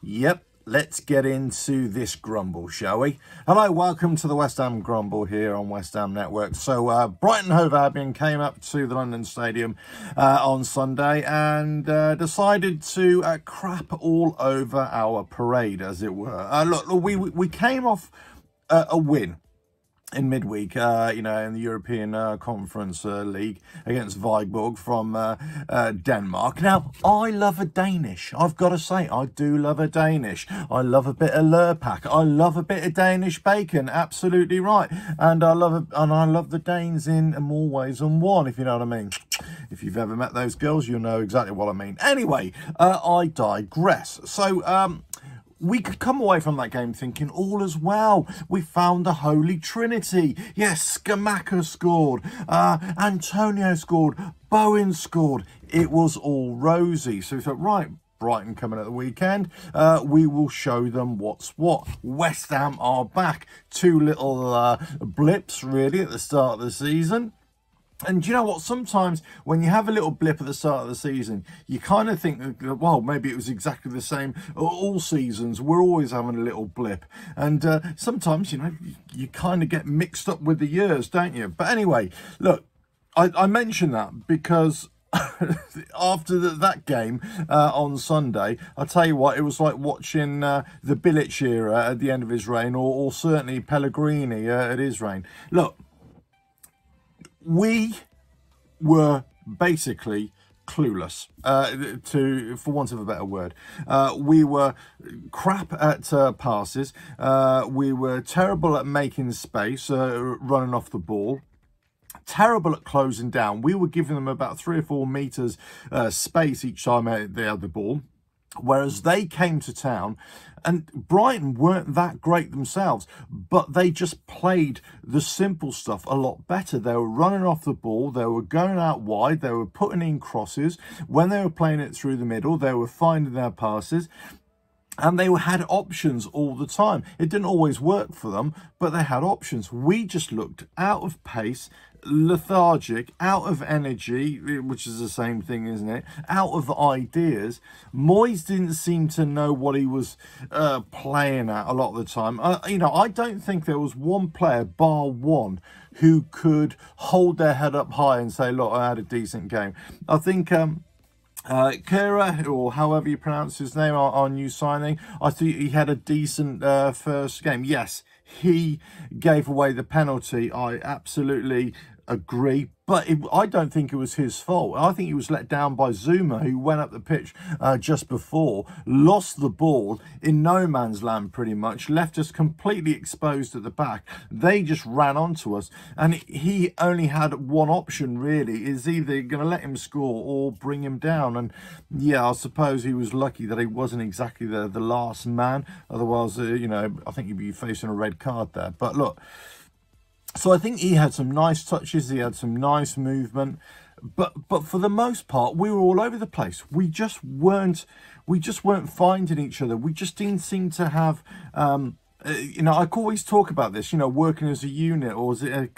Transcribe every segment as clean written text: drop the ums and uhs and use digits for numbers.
Yep, let's get into this grumble, shall we? Hello, welcome to the West Ham Grumble here on West Ham Network. So Brighton Hove Albion came up to the London Stadium on Sunday and decided to crap all over our parade, as it were. Look, we came off a win in midweek, in the European Conference League against Viborg from Denmark. Now, I love a Danish. I've got to say, I do love a Danish. I love a bit of Lurpak. I love a bit of Danish bacon. Absolutely right. And I love the Danes in more ways than one, if you know what I mean. If you've ever met those girls, you'll know exactly what I mean. Anyway, I digress. So, we could come away from that game thinking all is well. We found the Holy Trinity. Yes, Skamaka scored. Antonio scored. Bowen scored. It was all rosy. So we thought, right, Brighton coming at the weekend. We will show them what's what. West Ham are back. Two little blips, really, at the start of the season. And you know what? Sometimes when you have a little blip at the start of the season, you kind of think, well, maybe it was exactly the same all seasons. We're always having a little blip. And sometimes, you kind of get mixed up with the years, don't you? But anyway, look, I mention that because after that game on Sunday, I'll tell you what, it was like watching the Bilic era at the end of his reign, or certainly Pellegrini at his reign. Look, we were basically clueless, for want of a better word. We were crap at passes. We were terrible at making space, running off the ball. Terrible at closing down. We were giving them about 3 or 4 meters space each time they had the ball. Whereas they came to town, and Brighton weren't that great themselves, but they just played the simple stuff a lot better. They were running off the ball, they were going out wide, they were putting in crosses. When they were playing it through the middle, they were finding their passes. And they had options all the time. It didn't always work for them, but they had options. We just looked out of pace, lethargic, out of energy, which is the same thing, isn't it? Out of ideas. Moyes didn't seem to know what he was playing at a lot of the time. I don't think there was one player, bar one, who could hold their head up high and say, look, I had a decent game. I think Kira, or however you pronounce his name, our new signing, I think he had a decent first game. Yes, he gave away the penalty. I absolutely agree, but I don't think it was his fault. I think he was let down by Zuma, who went up the pitch just before, lost the ball in no man's land pretty much, left us completely exposed at the back. They just ran onto us, and he only had one option really, is either going to let him score or bring him down. And yeah, I suppose he was lucky that he wasn't exactly the last man. Otherwise, I think he'd be facing a red card there. But look, so I think he had some nice touches, he had some nice movement, but for the most part, we were all over the place. We just weren't finding each other. We just didn't seem to have, I always talk about this, working as a unit, or is it a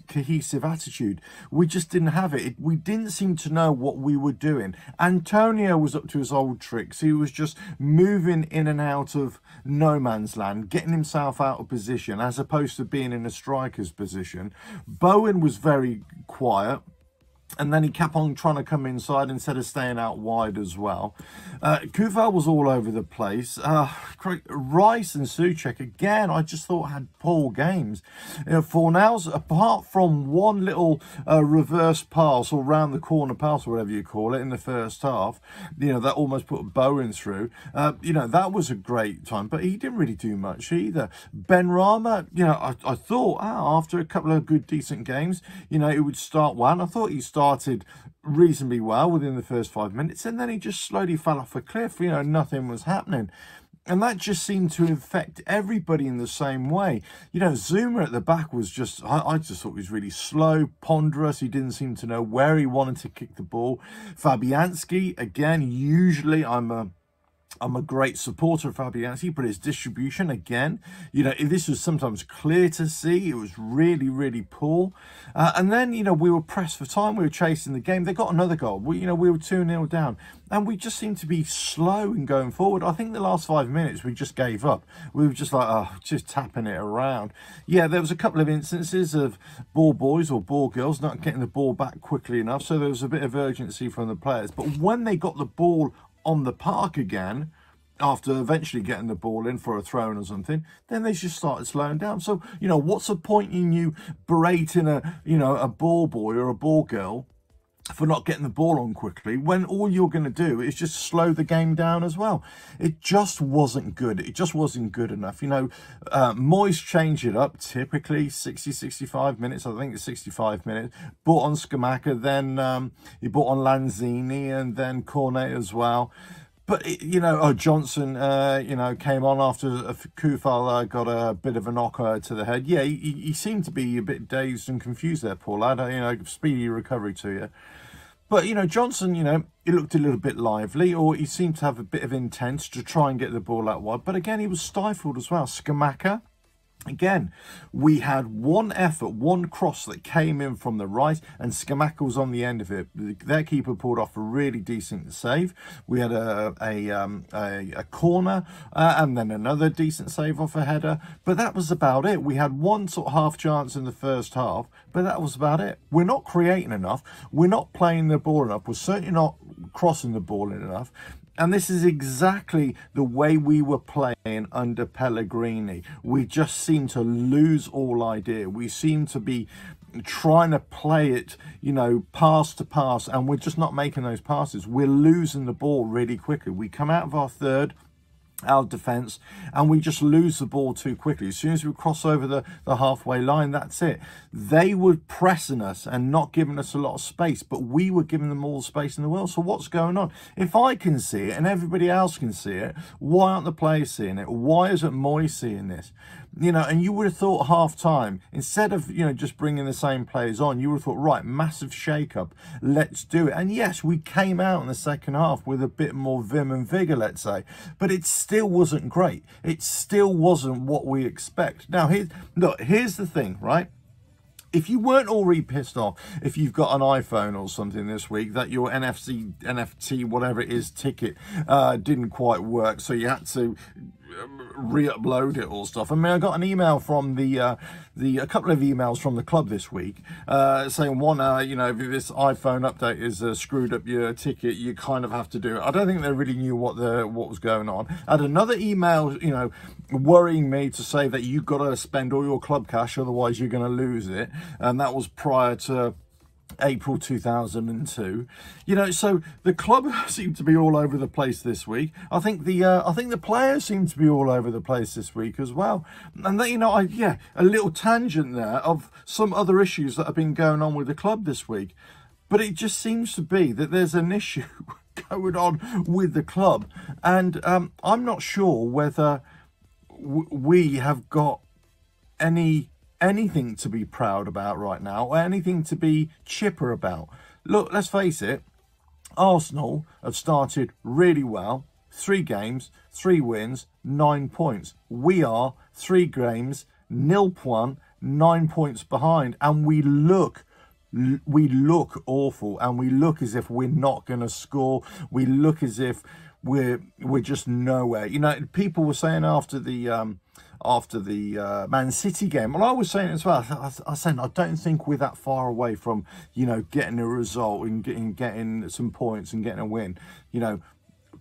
cohesive attitude? We just didn't have it. We didn't seem to know what we were doing. Antonio was up to his old tricks. He was just moving in and out of no man's land, getting himself out of position, as opposed to being in a striker's position. Bowen was very quiet. And then he kept on trying to come inside instead of staying out wide as well. Kuval was all over the place. Rice and Souček, again, I just thought had poor games. Fornals, apart from one little reverse pass or round the corner pass, or whatever you call it, in the first half, that almost put Bowen through. That was a great time, but he didn't really do much either. Ben Rama, I thought after a couple of good, decent games, he would start one. I thought he started reasonably well within the first 5 minutes, and then he just slowly fell off a cliff. Nothing was happening, and that just seemed to affect everybody in the same way. Zuma at the back was just, I just thought he was really slow, ponderous. He didn't seem to know where he wanted to kick the ball. Fabianski, again, usually I'm a I'm a great supporter of Fabianski, but his distribution, again, you know, this was sometimes clear to see. It was really, really poor. And then, you know, we were pressed for time. We were chasing the game. They got another goal. We were 2-0 down. And we just seemed to be slow in going forward. I think the last 5 minutes, we just gave up. We were just like, oh, just tapping it around. Yeah, there was a couple of instances of ball boys or ball girls not getting the ball back quickly enough. So there was a bit of urgency from the players. But when they got the ball on the park again, after eventually getting the ball in for a throw-in or something, then they just started slowing down. So, you know, what's the point in you berating a ball boy or a ball girl for not getting the ball on quickly when all you're going to do is just slow the game down as well? It just wasn't good. It just wasn't good enough. You know, Moyes changed it up, typically 65 minutes. I think it's 65 minutes. Brought on Scamacca, then he brought on Lanzini, and then Cornet as well. But, you know, Johnson, you know, came on after Kufal got a bit of a knocker to the head. Yeah, he seemed to be a bit dazed and confused there, poor lad. You know, speedy recovery to you. But, you know, Johnson, you know, he looked a little bit lively, or he seemed to have a bit of intent to try and get the ball out wide. But again, he was stifled as well. Scamacca. Again, we had one effort, one cross that came in from the right, and Scamacca was on the end of it. Their keeper pulled off a really decent save. We had a corner and then another decent save off a header, but that was about it. We had one sort of half chance in the first half, but that was about it. We're not creating enough. We're not playing the ball enough. We're certainly not crossing the ball enough. And this is exactly the way we were playing under Pellegrini. We just seemed to lose all idea. We seem to be trying to play it, you know, pass to pass, and we're just not making those passes. We're losing the ball really quickly. We come out of our third, our defence, and we just lose the ball too quickly. As soon as we cross over the halfway line, that's it. They were pressing us and not giving us a lot of space, but we were giving them all the space in the world. So what's going on? If I can see it and everybody else can see it, why aren't the players seeing it? Why isn't Moyes seeing this? You know, and you would have thought half time, instead of, you know, just bringing the same players on, you would have thought, right, massive shake-up, let's do it. And yes, we came out in the second half with a bit more vim and vigour, let's say, but it still wasn't great. It still wasn't what we expect. Now, here's the thing, right? If you weren't already pissed off, if you've got an iPhone or something this week, that your NFT, whatever it is, ticket didn't quite work, so you had to re-upload it or stuff. I mean, I got an email from a couple of emails from the club this week saying, one, you know, if this iPhone update is screwed up your ticket, you kind of have to do it. I don't think they really knew what was going on. I had another email, you know, worrying me to say that you've got to spend all your club cash, otherwise you're going to lose it. And that was prior to April 2002. You know, so the club seemed to be all over the place this week. I think the players seem to be all over the place this week as well. And that, you know, a little tangent there of some other issues that have been going on with the club this week. But it just seems to be that there's an issue going on with the club, and I'm not sure whether we have got anything to be proud about right now, or anything to be chipper about. Look, let's face it, Arsenal have started really well. 3 games, 3 wins, 9 points. We are 3 games, 0 points, 9 points behind, and we look awful, and we look as if we're not going to score. We look as if we're just nowhere. You know, people were saying after the Man City game, well, I was saying as well, I said I don't think we're that far away from, you know, getting a result and getting some points and getting a win. You know,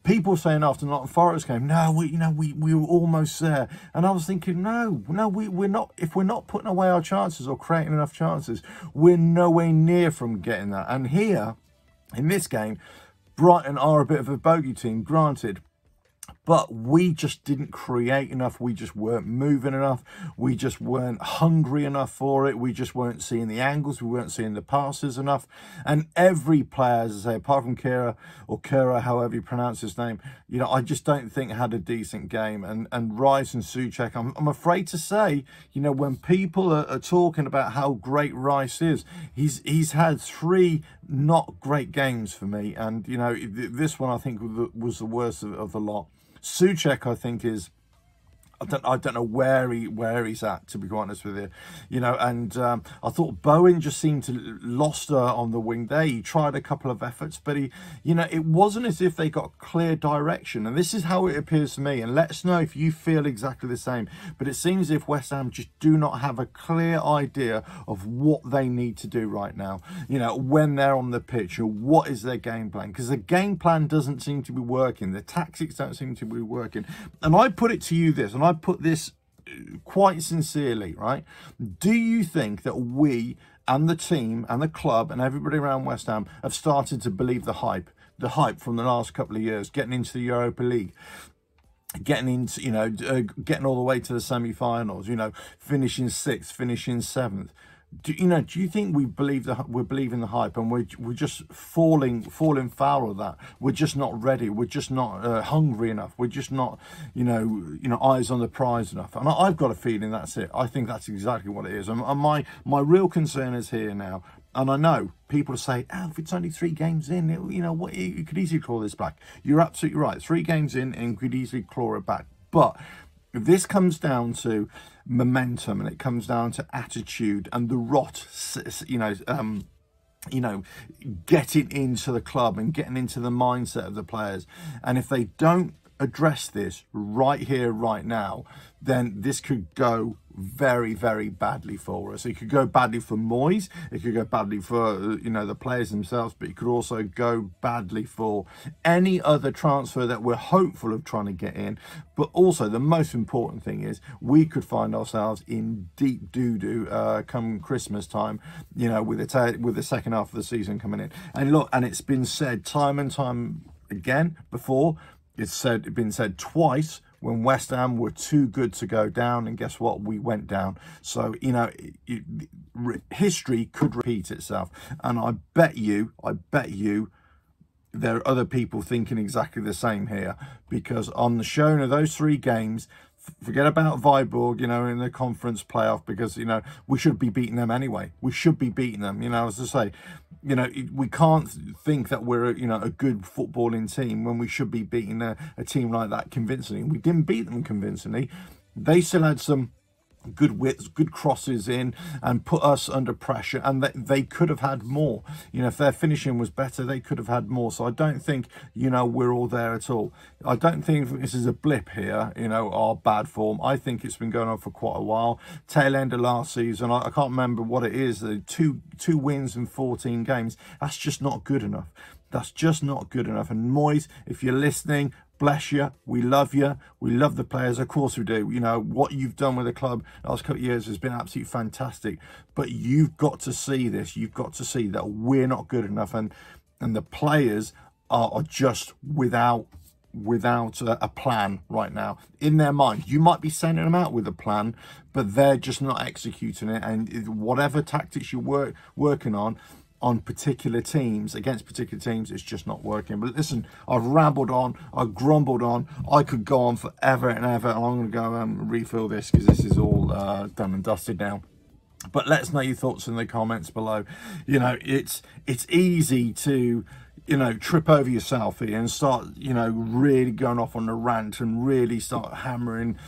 people were saying after Nottingham Forest game, no, we were almost there, and I was thinking, no, we're not. If we're not putting away our chances or creating enough chances, we're nowhere near from getting that. And here in this game, Brighton are a bit of a bogey team, granted, but we just didn't create enough. We just weren't moving enough. We just weren't hungry enough for it. We just weren't seeing the angles. We weren't seeing the passes enough. And every player, as I say, apart from Kira, however you pronounce his name, you know, I just don't think had a decent game. And Rice and Souček, I'm afraid to say, you know, when people are talking about how great Rice is, he's had 3 not great games for me. And, you know, this one I think was the worst of the lot. Souček, I think, is... I don't know where he's at, to be quite honest with you, you know. And I thought Bowen just seemed to lost on the wing there. He tried a couple of efforts, but he, you know, it wasn't as if they got clear direction. And this is how it appears to me. And let us know if you feel exactly the same. But it seems as if West Ham just do not have a clear idea of what they need to do right now. You know, when they're on the pitch, or what is their game plan? Because the game plan doesn't seem to be working. The tactics don't seem to be working. And I put it to you this, and I put this quite sincerely, right? Do you think that we and the team and the club and everybody around West Ham have started to believe the hype from the last couple of years, getting into the Europa League, getting into, you know, getting all the way to the semi-finals, you know, finishing 6th, finishing 7th? Do you think we're believing the hype, and we're just falling foul of that? We're just not ready. We're just not hungry enough. We're just not, you know, eyes on the prize enough. And I've got a feeling that's it. I think that's exactly what it is. And my real concern is here now. And I know people say, oh, if it's only 3 games in, you know, what, you could easily claw this back. You're absolutely right. 3 games in, and you could easily claw it back. But this comes down to momentum, and it comes down to attitude and the rot, you know, getting into the club and getting into the mindset of the players. And if they don't address this right here, right now, then this could go very, very badly for us. It could go badly for Moyes, it could go badly for, you know, the players themselves, but it could also go badly for any other transfer that we're hopeful of trying to get in. But also the most important thing is we could find ourselves in deep doo-doo come Christmas time, you know, with the second half of the season coming in. And look, and it's been said time and time again before, it's been said twice, when West Ham were too good to go down, and guess what? We went down. So, you know, history could repeat itself. And I bet you there are other people thinking exactly the same here, because on the showing of those 3 games, forget about Viborg, you know, in the conference playoff, because, you know, we should be beating them anyway. We should be beating them, you know, as I say. You know, we can't think that we're, you know, a good footballing team when we should be beating a team like that convincingly. We didn't beat them convincingly. They still had some good widths, good crosses in, and put us under pressure, and they could have had more. You know, if their finishing was better, they could have had more. So I don't think, you know, we're all there at all. I don't think this is a blip here, you know, our bad form. I think it's been going on for quite a while. Tail end of last season, I can't remember what it is, two wins in 14 games. That's just not good enough. That's just not good enough. And Moyes, if you're listening, bless you. We love you. We love the players. Of course we do. You know, what you've done with the club the last couple of years has been absolutely fantastic. But you've got to see this. You've got to see that we're not good enough. And the players are just without a plan right now in their mind. You might be sending them out with a plan, but they're just not executing it. And whatever tactics you're working on particular teams, against particular teams, it's just not working. But listen, I've rambled on, I've grumbled on, I could go on forever and ever, and I'm going to go refill this, because this is all done and dusted now. But let us know your thoughts in the comments below. You know, it's easy to, you know, trip over yourself here and start, you know, really going off on a rant and really start hammering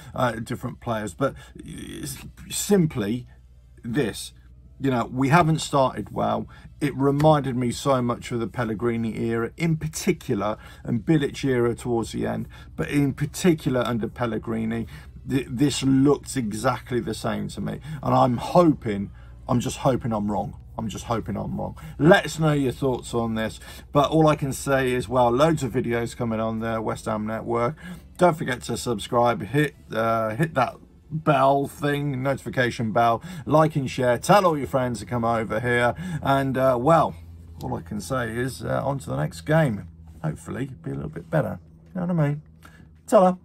different players. But simply this, you know, we haven't started well. It reminded me so much of the Pellegrini era in particular, and Bilic era towards the end, but in particular under Pellegrini, this looks exactly the same to me. And I'm just hoping I'm wrong. I'm just hoping I'm wrong. Let us know your thoughts on this. But all I can say is, well, loads of videos coming on the West Ham Network. Don't forget to subscribe, hit that bell thing, notification bell, like and share, tell all your friends to come over here, and well, all I can say is on to the next game. Hopefully be a little bit better, you know what I mean? Ta-ra.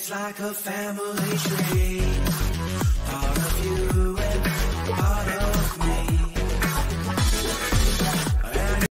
It's like a family tree, part of you and part of